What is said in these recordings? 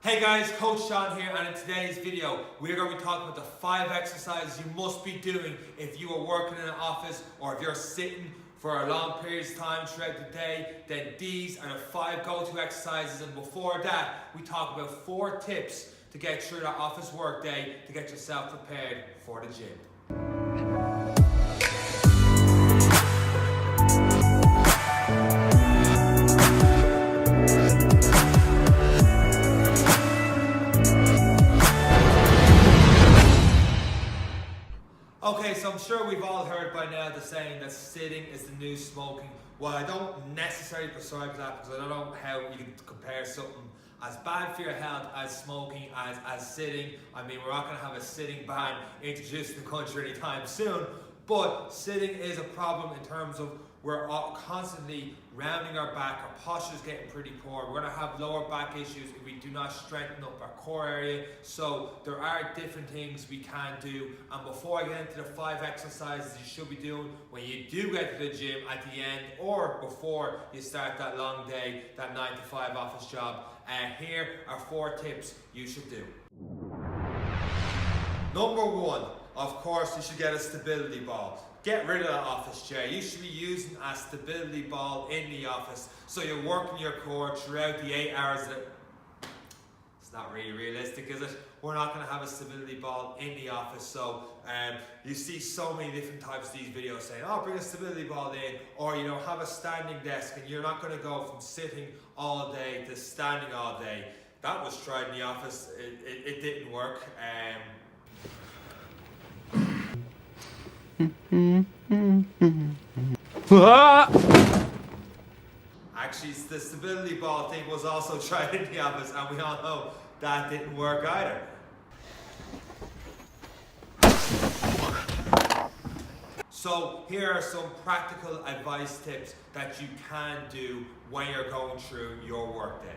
Hey guys, Coach Sean here, and in today's video we're going to be talking about the 5 exercises you must be doing if you are working in an office or if you're sitting for a long period of time throughout the day. Then these are the 5 go-to exercises, and before that we talk about 4 tips to get through that office work day to get yourself prepared for the gym. Okay, so I'm sure we've all heard by now the saying that sitting is the new smoking. While I don't necessarily prescribe that because I don't know how you can compare something as bad for your health as smoking as sitting. I mean, we're not going to have a sitting ban introduced in the country anytime soon, but sitting is a problem in terms of we're all constantly rounding our back, our posture is getting pretty poor. We're going to have lower back issues if we do not strengthen up our core area. So there are different things we can do. And before I get into the 5 exercises you should be doing when you do get to the gym at the end or before you start that long day, that 9 to 5 office job, here are 4 tips you should do. Number 1, of course, you should get a stability ball. Get rid of that office chair. You should be using a stability ball in the office so you're working your core throughout the 8 hours that it's not really realistic, is it? We're not going to have a stability ball in the office. So you see so many different types of these videos saying, oh, bring a stability ball in, or have a standing desk, and you're not going to go from sitting all day to standing all day. That was tried in the office. It didn't work. Actually, the stability ball thing was also tried in the office, and we all know that didn't work either. So here are some practical advice tips that you can do when you're going through your workday.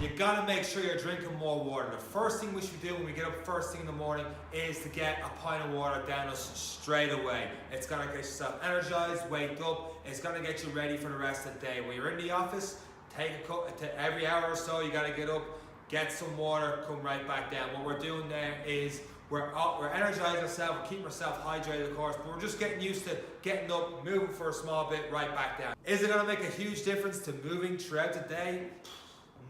You gotta make sure you're drinking more water. The first thing we should do when we get up first thing in the morning is to get a pint of water down us straight away. It's gonna get yourself energized, wake up. It's gonna get you ready for the rest of the day. When you're in the office, take a cup every hour or so. You gotta get up, get some water, come right back down. What we're doing there is we're energizing ourselves, keeping ourselves hydrated, of course, but we're just getting used to getting up, moving for a small bit, right back down. Is it gonna make a huge difference to moving throughout the day?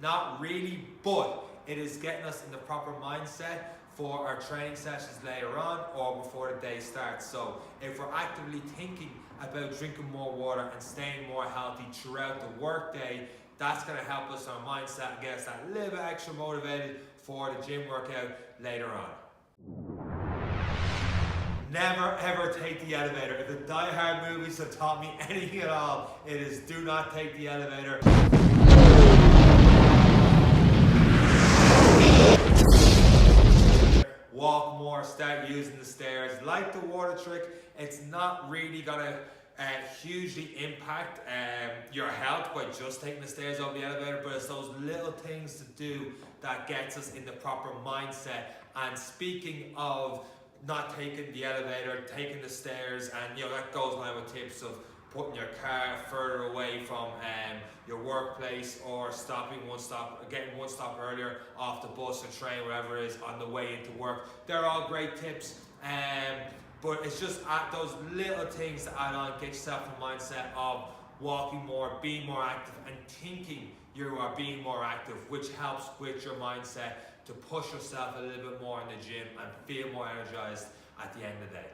Not really, but it is getting us in the proper mindset for our training sessions later on or before the day starts. So if we're actively thinking about drinking more water and staying more healthy throughout the workday, that's going to help us our mindset and get us that little bit extra motivated for the gym workout later on. Never ever take the elevator. If the Die Hard movies have taught me anything at all, it is do not take the elevator. Walk more, start using the stairs. Like the water trick, it's not really gonna hugely impact your health by just taking the stairs over the elevator, but it's those little things to do that gets us in the proper mindset. And speaking of not taking the elevator, taking the stairs, and that goes along with tips of putting your car further away from your workplace or getting one stop earlier off the bus or train, wherever it is, on the way into work. They're all great tips, but it's just those little things to add on, get yourself a mindset of walking more, being more active, and thinking you are being more active, which helps with your mindset to push yourself a little bit more in the gym and feel more energized at the end of the day.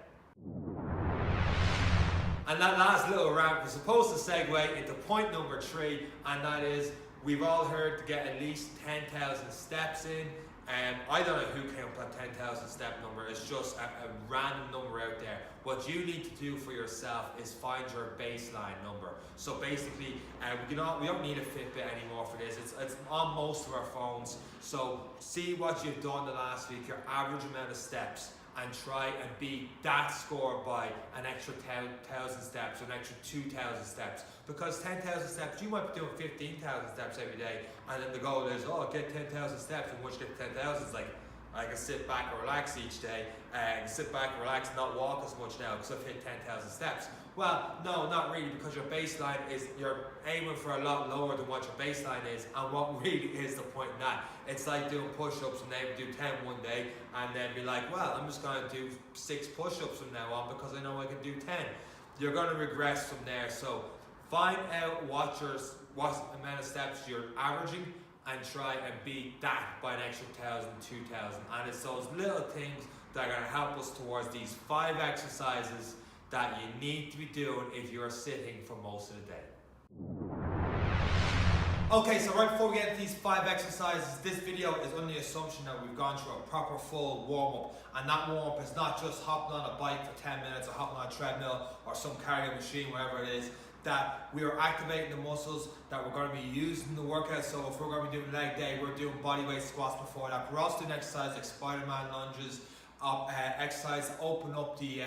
And that last little rant was supposed to segue into point number 3, and that is, we've all heard to get at least 10,000 steps in. I don't know who came up with that 10,000 step number. It's just a random number out there. What you need to do for yourself is find your baseline number. So basically, we don't need a Fitbit anymore for this. It's on most of our phones. So see what you've done the last week, your average amount of steps, and try and beat that score by an extra 10,000 steps or an extra 2,000 steps. Because 10,000 steps, you might be doing 15,000 steps every day, and then the goal is, get 10,000 steps, and once you get 10,000, it's like, I can sit back and relax each day, and sit back and relax and not walk as much now because I've hit 10,000 steps. Well, no, not really, because your baseline is, you're aiming for a lot lower than what your baseline is, and what really is the point in that? It's like doing push-ups and then do 10 one day, and then be like, well, I'm just going to do 6 push-ups from now on because I know I can do 10. You're going to regress from there, so find out what amount of steps you're averaging and try and beat that by an extra 1,000, 2,000. And it's those little things that are going to help us towards these 5 exercises that you need to be doing if you're sitting for most of the day. Okay, so right before we get into these 5 exercises, this video is on the assumption that we've gone through a proper full warm-up, and that warm-up is not just hopping on a bike for 10 minutes or hopping on a treadmill or some cardio machine, wherever it is, that we are activating the muscles that we're going to be using in the workout. So if we're going to be doing leg day, we're doing bodyweight squats before that. We're also doing exercises like Spider-Man lunges, exercise to open up the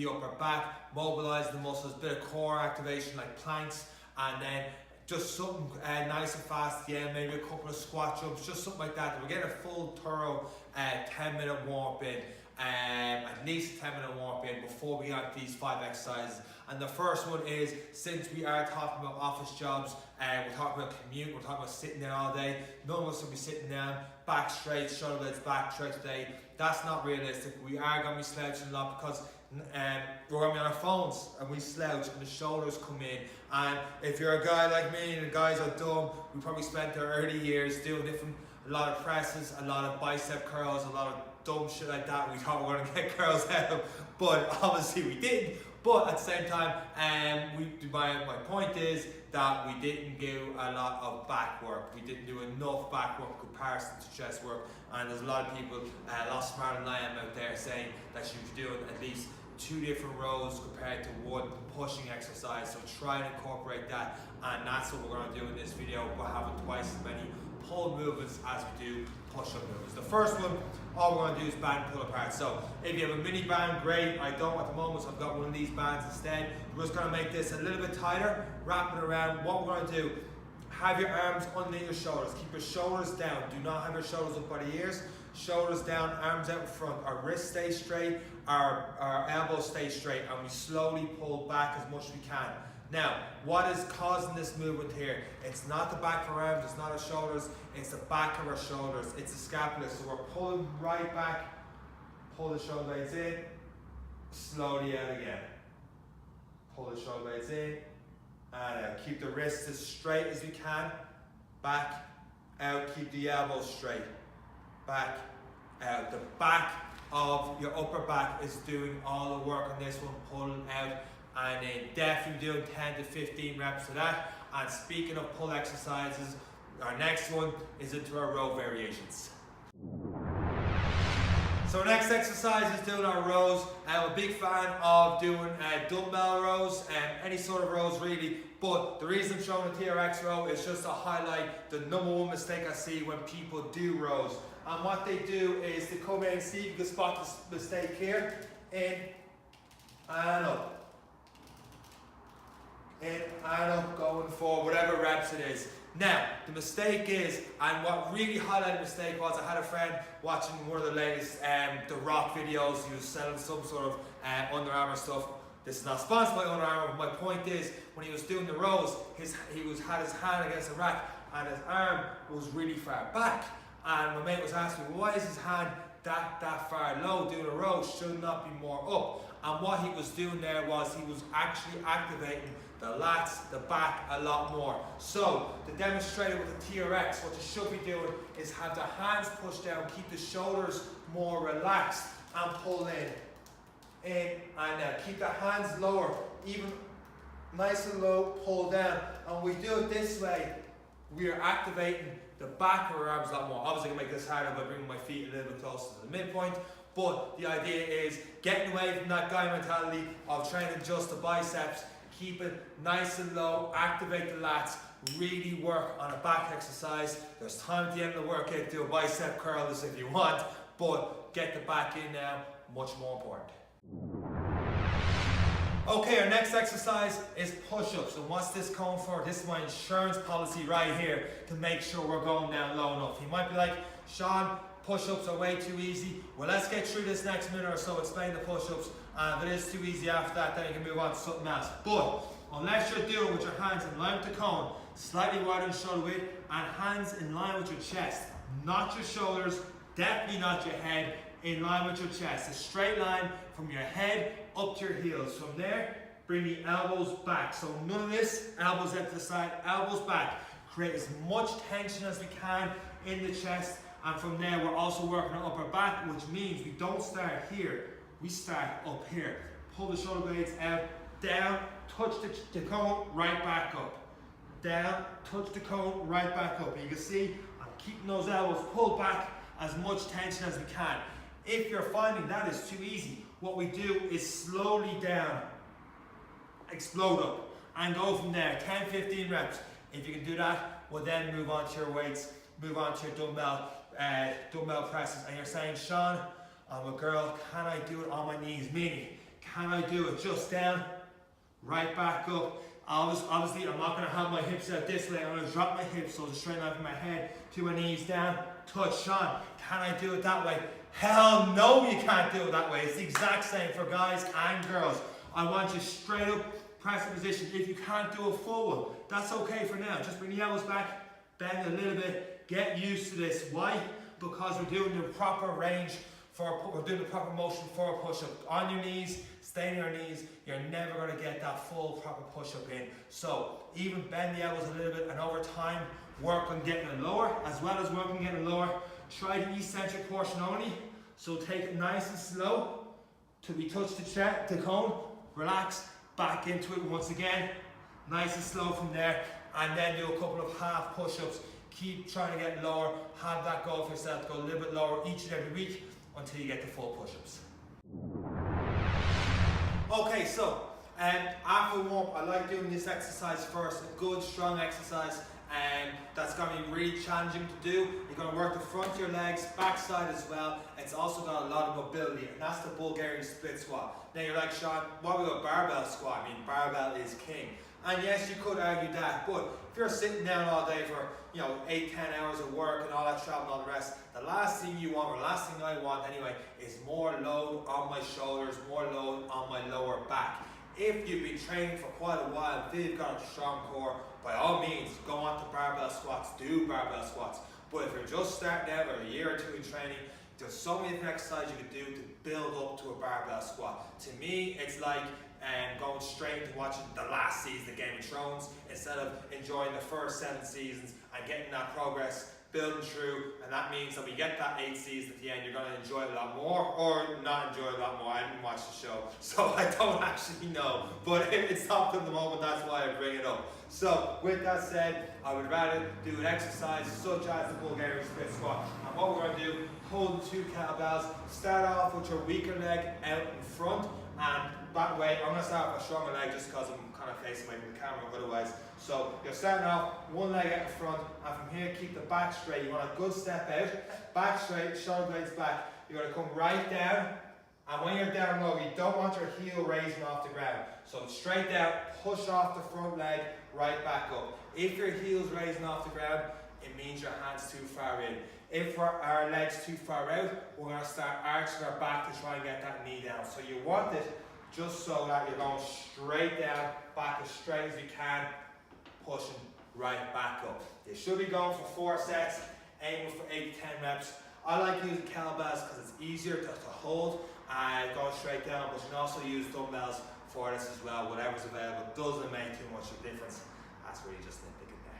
upper back, mobilize the muscles, bit of core activation like planks, and then just something nice and fast, maybe a couple of squat jumps, just something like that. We're getting a full, thorough 10-minute warm-up in, at least a 10-minute warm-up in before we have these 5 exercises. And the first one is, since we are talking about office jobs, we're talking about commute, we're talking about sitting there all day. None of us will be sitting down, back straight, shoulder blades back throughout the day. That's not realistic. We are going to be slouching a lot because we're going to be on our phones and we slouch and the shoulders come in. And if you're a guy like me and the guys are dumb, we probably spent our early years doing a lot of presses, a lot of bicep curls, a lot of dumb shit like that we thought we were going to get curls out of, but obviously we didn't. But at the same time, my point is that we didn't do a lot of back work. We didn't do enough back work in comparison to chest work. And there's a lot of people, a lot smarter than I am out there, saying that you should be doing at least 2 different rows compared to 1 pushing exercise. So try and incorporate that. And that's what we're going to do in this video. We're having twice as many pull movements as we do push-up movements. The first one, all we're going to do is band and pull apart. So if you have a mini band, great. I don't at the moment, so I've got one of these bands instead. We're just going to make this a little bit tighter, wrap it around. What we're going to do, have your arms underneath your shoulders. Keep your shoulders down. Do not have your shoulders up by the ears. Shoulders down, arms out in front. Our wrists stay straight, our elbows stay straight, and we slowly pull back as much as we can. Now, what is causing this movement here? It's not the back of our arms, it's not our shoulders, it's the back of our shoulders, it's the scapula. So we're pulling right back, pull the shoulder blades in, slowly out again. Pull the shoulder blades in, and out. Keep the wrists as straight as we can, back, out, keep the elbows straight, back, out. The back of your upper back is doing all the work on this one, pulling out. And then definitely doing 10 to 15 reps of that. And speaking of pull exercises, our next one is into our row variations. So our next exercise is doing our rows. I'm a big fan of doing dumbbell rows and any sort of rows really. But the reason I'm showing the TRX row is just to highlight the #1 mistake I see when people do rows. And what they do is they come in and see if you can spot the mistake here. In and up. In and up, going for whatever reps it is. Now, the mistake is, and what really highlighted the mistake was, I had a friend watching one of the latest The Rock videos. He was selling some sort of Under Armour stuff. This is not sponsored by Under Armour, but my point is, when he was doing the rows, he had his hand against the rack and his arm was really far back. And my mate was asking, why is his hand that far low doing a row? Should not be more up. And what he was doing there was he was actually activating the lats, the back a lot more. So to demonstrate it with the TRX, what you should be doing is have the hands pushed down, keep the shoulders more relaxed and pull in and out. Keep the hands lower, even nice and low, pull down. And when we do it this way, we are activating the back of our arms a lot more. Obviously I can make this harder by bringing my feet a little bit closer to the midpoint, but the idea is getting away from that guy mentality of trying to adjust the biceps. Keep it nice and low, activate the lats, really work on a back exercise. There's time at the end of the workout to do a bicep curl if you want, but get the back in now, much more important. Okay, our next exercise is push-ups. And what's this going for? This is my insurance policy right here to make sure we're going down low enough. You might be like, Sean, push-ups are way too easy. Well, let's get through this next minute or so, explain the push-ups. If it is too easy after that, then you can move on to something else. But unless you're doing with your hands in line with the cone, slightly wider than shoulder width, and hands in line with your chest, not your shoulders, definitely not your head, in line with your chest. A straight line from your head up to your heels. From there, bring the elbows back. So none of this, elbows out to the side, elbows back. Create as much tension as we can in the chest. And from there, we're also working on upper back, which means we don't start here. We start up here. Pull the shoulder blades out, down, touch the cone, right back up. Down, touch the cone, right back up. And you can see, I'm keeping those elbows pulled back, as much tension as we can. If you're finding that is too easy, what we do is slowly down, explode up, and go from there, 10-15 reps. If you can do that, we'll then move on to your weights, move on to your dumbbell presses. And you're saying, Sean, I'm a girl, can I do it on my knees? Meaning, can I do it just down, right back up? Obviously, I'm not going to have my hips out this way. I'm going to drop my hips so the straight line from my head to my knees down, touch. Sean, can I do it that way? Hell no, you can't do it that way. It's the exact same for guys and girls. I want you straight up, pressing position. If you can't do a full one, that's okay for now. Just bring the elbows back, bend a little bit, get used to this. Why? Because we're doing the proper range, we're doing the proper motion for a push-up. On your knees, stay on your knees, you're never going to get that full proper push-up in. So even bend the elbows a little bit, and over time, work on getting it lower, as well as working on getting it lower. Try the eccentric portion only. So take it nice and slow till we touch the cone. Relax, back into it once again. Nice and slow from there. And then do a couple of half push-ups. Keep trying to get lower. Have that goal for yourself to go a little bit lower each and every week until you get the full push-ups. Okay, so after warm-up, I like doing this exercise first. A good, strong exercise. And that's going to be really challenging to do. You're going to work the front of your legs, backside as well. It's also got a lot of mobility, and that's the Bulgarian split squat. Now you're like, Sean, what about barbell squat? I mean, barbell is king. And yes, you could argue that, but if you're sitting down all day for 8-10 hours of work and all that travel and all the rest, the last thing you want, or the last thing I want anyway, is more load on my shoulders, more load on my lower back. If you've been training for quite a while, if you've got a strong core, by all means, go on to barbell squats, do barbell squats. But if you're just starting out or a year or two in training, there's so many different exercises you can do to build up to a barbell squat. To me, it's like going straight into watching the last season of Game of Thrones instead of enjoying the first 7 seasons and getting that progress, building through, and that means that when you get that 8th season at the end, you're going to enjoy it a lot more, or not enjoy it a lot more. I didn't watch the show, so I don't actually know. But if it's up at the moment, that's why I bring it up. So, with that said, I would rather do an exercise such as the Bulgarian split squat. And what we're going to do, hold the 2 kettlebells, start off with your weaker leg out in front, and that way, I'm going to start with a stronger leg just because I'm kind of facing away from the camera otherwise. So, you're starting off, one leg out in front, and from here, keep the back straight. You want a good step out, back straight, shoulder blades back. You're going to come right down, and when you're down low, you don't want your heel raising off the ground. So, straight down, push off the front leg, right back up. If your heel's raising off the ground, it means your hand's too far in. If our leg's too far out, we're going to start arching our back to try and get that knee down. So you want it just so that you're going straight down, back as straight as you can, pushing right back up. You should be going for 4 sets, aiming for 8 to 10 reps. I like using kettlebells because it's easier to hold and going straight down, but you can also use dumbbells for this as well. Whatever's available doesn't make too much of a difference. That's where you just nitpick it there.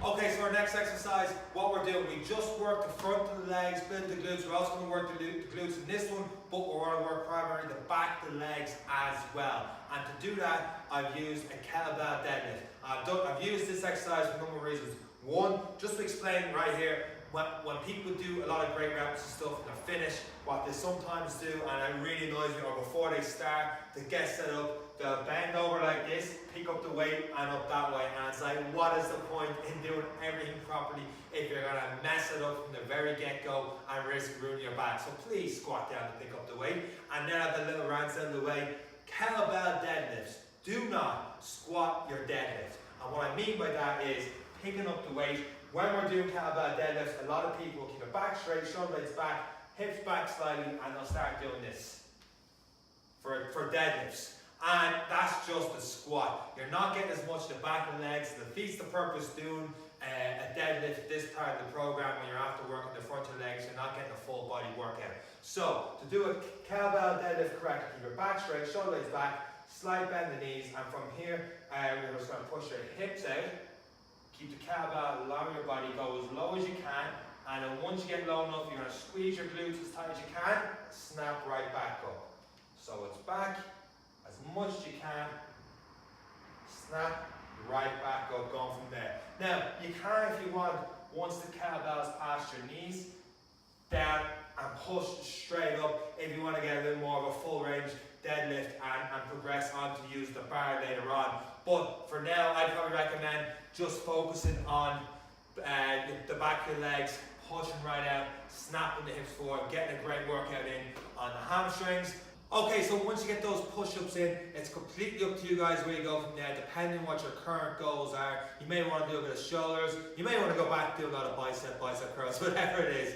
Okay, so our next exercise, what we're doing, we just work the front of the legs, build the glutes. We're also going to work the glutes in this one, but we're going to work primarily the back, the legs as well. And to do that, I've used a kettlebell deadlift. I've used this exerise for a number of reasons. One, just to explain right here, when people do a lot of great reps and stuff and they're finished, what they sometimes do, and it really annoys me, or before they start, to get set up, they'll bend over like this, pick up the weight and up that way, and it's like, what is the point in doing everything properly if you're going to mess it up from the very get-go and risk ruining your back? So please squat down to pick up the weight, and then have the little rounds out of the way. Kettlebell deadlifts, do not squat your deadlift. And what I mean by that is, picking up the weight. When we're doing kettlebell deadlifts, a lot of people keep it back straight, shoulder blades back, hips back slightly, and they'll start doing this for deadlifts. And that's just a squat. You're not getting as much the back and legs. It defeats the purpose doing a deadlift this part of the program when you're after working the front of the legs. You're not getting a full body workout. So to do a kettlebell deadlift correctly, keep your back straight, shoulder blades back, slight bend the knees, and from here we're just going to push your hips out. Keep the kettlebell along your body, go as low as you can, and then once you get low enough, you're going to squeeze your glutes as tight as you can, snap right back up. So it's back as much as you can, snap right back up, going from there. Now, you can, if you want, once the kettlebell is past your knees, down and push straight up if you want to get a little more of a full range deadlift and progress on to use the bar later on. But for now, I'd probably recommend just focusing on the back of your legs, pushing right out, snapping the hips forward, getting a great workout in on the hamstrings. Okay, so once you get those push-ups in, it's completely up to you guys where you go from there, depending on what your current goals are. You may want to do a bit of shoulders, you may want to go back and do a lot of bicep curls, whatever it is.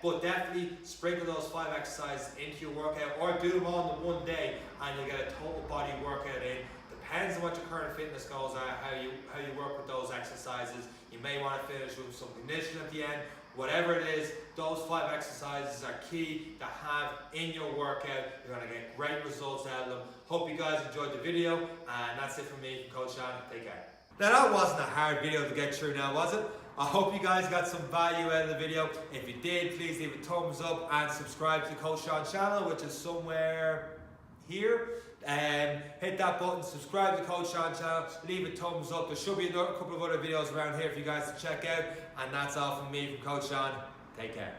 But definitely sprinkle those 5 exercises into your workout, or do them all in one day and you'll get a total body workout in. Depends on what your current fitness goals are, how you work with those exercises. You may want to finish with some conditioning at the end. Whatever it is, those 5 exercises are key to have in your workout. You're going to get great results out of them. Hope you guys enjoyed the video, and that's it from me, Coach Sean. Take care. Now that wasn't a hard video to get through now, was it? I hope you guys got some value out of the video. If you did, please leave a thumbs up and subscribe to the Coach Sean channel, which is somewhere here. Hit that button, subscribe to the Coach Sean channel, leave a thumbs up. There should be a couple of other videos around here for you guys to check out. And that's all from me, from Coach Sean. Take care.